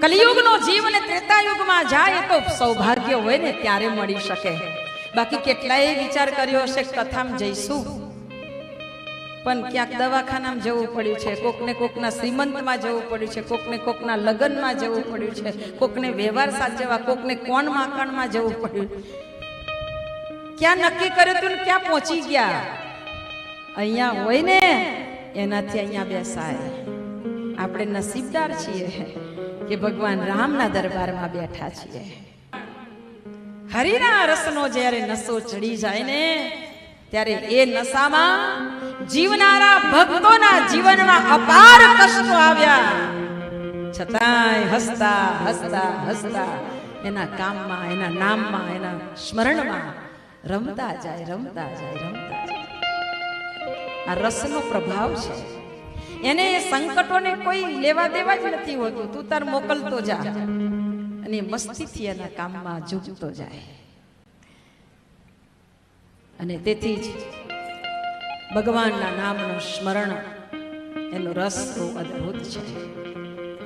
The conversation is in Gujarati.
કલિયુગનો જીવ અને ત્રેતાયુગમાં જાય તો સૌભાગ્ય હોય ને ત્યારે મળી શકે. બાકી કેટલાય વિચાર કર્યો હશે કથામાં જઈશું પણ ક્યાંક દવાખાનામાં જવું પડ્યું છે, કોકને કોકના શ્રીમંતમાં જવું પડ્યું છે, કોકને કોકના લગ્નમાં જવું પડ્યું છે, કોકને વ્યવહાર સાચવવા, કોકને કોણ માકણમાં જવું પડ્યું. ક્યાં નક્કી કર્યું તું ને ક્યાં પહોંચી ગયા? અહીંયા હોય ને એનાથી અહીંયા બેસાય. આપણે નસીબદાર છીએ કે ભગવાન રામના દરબારમાં બેઠા છીએ. હરિના રસનો જ્યારે નશો ચડી જાય ને ત્યારે એ નશામાં જીવનારા ભક્તોના જીવનમાં અપાર કષ્ટો આવ્યા છતાંય હસતા હસતા હસતા એના કામમાં, એના નામમાં, એના સ્મરણમાં રમતા જાય, રમતા જાય, રમતા જાય. આ રસનો પ્રભાવ છે. એને એ સંકટોને કોઈ લેવા દેવા જ નથી હોતું. તું તાર મોકલતો જા અને મસ્તીથી એના કામમાં ઝૂકતો જાય. અને તેથી જ ભગવાનના નામનું સ્મરણ એનો રસ બહુ અદ્ભુત છે.